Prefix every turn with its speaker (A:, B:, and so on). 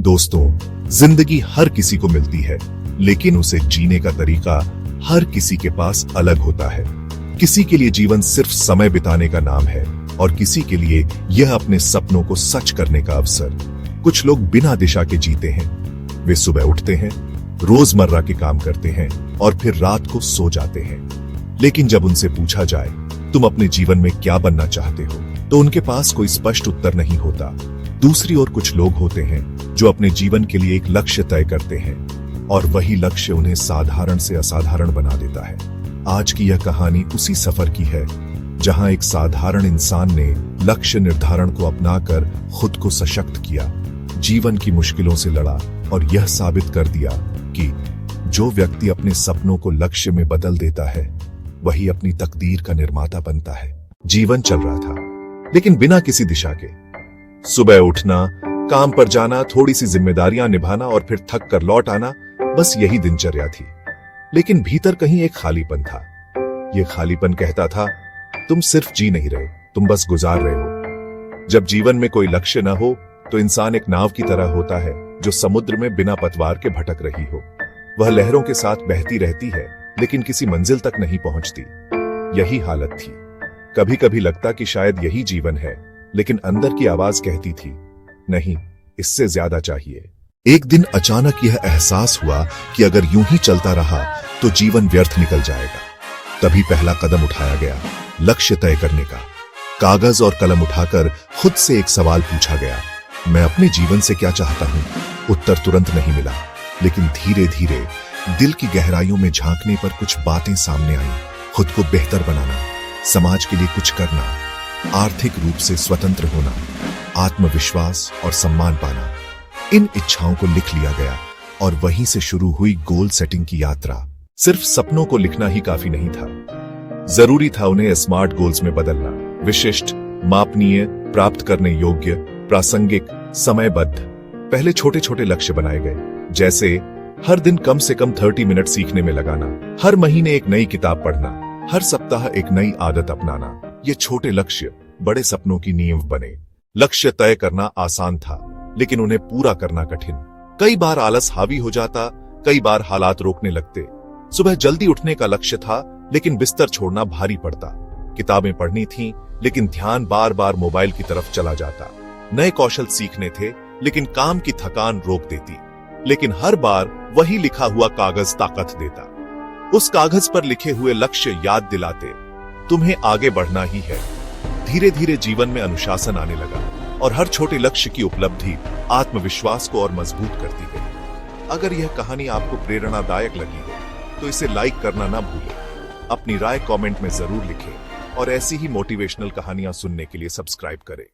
A: दोस्तों, जिंदगी हर किसी को मिलती है, लेकिन उसे जीने का तरीका हर किसी के पास अलग होता है। किसी के लिए जीवन सिर्फ समय बिताने का नाम है और किसी के लिए यह अपने सपनों को सच करने का अवसर। कुछ लोग बिना दिशा के जीते हैं। वे सुबह उठते हैं, रोजमर्रा के काम करते हैं और फिर रात को सो जाते हैं। लेकिन जब उनसे पूछा जाए, तुम अपने जीवन में क्या बनना चाहते हो, तो उनके पास कोई स्पष्ट उत्तर नहीं होता। दूसरी ओर कुछ लोग होते हैं जो अपने जीवन के लिए एक लक्ष्य तय करते हैं और वही लक्ष्य उन्हें साधारण से असाधारण बना देता है। आज की यह कहानी उसी सफर की है जहां एक साधारण इंसान ने लक्ष्य निर्धारण को अपनाकर खुद को सशक्त किया, जीवन की मुश्किलों से लड़ा और यह साबित कर दिया कि जो व्यक्ति अपने सपनों को लक्ष्य में बदल देता है वही अपनी तकदीर का निर्माता बनता है। जीवन चल रहा था, लेकिन बिना किसी दिशा के। सुबह उठना, काम पर जाना, थोड़ी सी जिम्मेदारियां निभाना और फिर थक कर लौट आना, बस यही दिनचर्या थी। लेकिन भीतर कहीं एक खालीपन था। यह खालीपन कहता था, तुम सिर्फ जी नहीं रहे, तुम बस गुजार रहे हो। जब जीवन में कोई लक्ष्य न हो तो इंसान एक नाव की तरह होता है जो समुद्र में बिना पतवार के भटक रही हो। वह लहरों के साथ बहती रहती है, लेकिन किसी मंजिल तक नहीं पहुंचती। यही हालत थी। कभी कभी लगता कि शायद यही जीवन है, लेकिन अंदर की आवाज कहती थी, नहीं, इससे ज्यादा चाहिए। एक दिन अचानक यह एहसास हुआ कि अगर यूं ही चलता रहा तो जीवन व्यर्थ निकल जाएगा। तभी पहला कदम उठाया गया, लक्ष्य तय करने का। कागज और कलम उठाकर खुद से एक सवाल पूछा गया, मैं अपने जीवन से क्या चाहता हूं? उत्तर तुरंत नहीं मिला, लेकिन धीरे धीरे दिल की गहराइयों में झांकने पर कुछ बातें सामने आईं। खुद को बेहतर बनाना, समाज के लिए कुछ करना, आर्थिक रूप से स्वतंत्र होना, आत्मविश्वास और सम्मान पाना। इन इच्छाओं को लिख लिया गया और वहीं से शुरू हुई गोल सेटिंग की यात्रा। सिर्फ सपनों को लिखना ही काफी नहीं था, जरूरी था उन्हें स्मार्ट गोल्स में बदलना। विशिष्ट, मापनीय, प्राप्त करने योग्य, प्रासंगिक, समयबद्ध। पहले छोटे छोटे लक्ष्य बनाए गए, जैसे हर दिन कम से कम 30 मिनट सीखने में लगाना, हर महीने एक नई किताब पढ़ना, हर सप्ताह एक नई आदत अपनाना। ये छोटे लक्ष्य बड़े सपनों की नींव बने। लक्ष्य तय करना आसान था, लेकिन उन्हें पूरा करना कठिन। कई बार आलस हावी हो जाता, कई बार हालात रोकने लगते। सुबह जल्दी उठने का लक्ष्य था, लेकिन बिस्तर छोड़ना भारी पड़ता। किताबें पढ़नी थी, लेकिन ध्यान बार बार मोबाइल की तरफ चला जाता। नए कौशल सीखने थे, लेकिन काम की थकान रोक देती। लेकिन हर बार वही लिखा हुआ कागज ताकत देता। उस कागज पर लिखे हुए लक्ष्य याद दिलाते, तुम्हें आगे बढ़ना ही है। धीरे धीरे जीवन में अनुशासन आने लगा और हर छोटे लक्ष्य की उपलब्धि आत्मविश्वास को और मजबूत करती गई। अगर यह कहानी आपको प्रेरणादायक लगी हो तो इसे लाइक करना ना भूलें। अपनी राय कमेंट में जरूर लिखें और ऐसी ही मोटिवेशनल कहानियां सुनने के लिए सब्सक्राइब करें।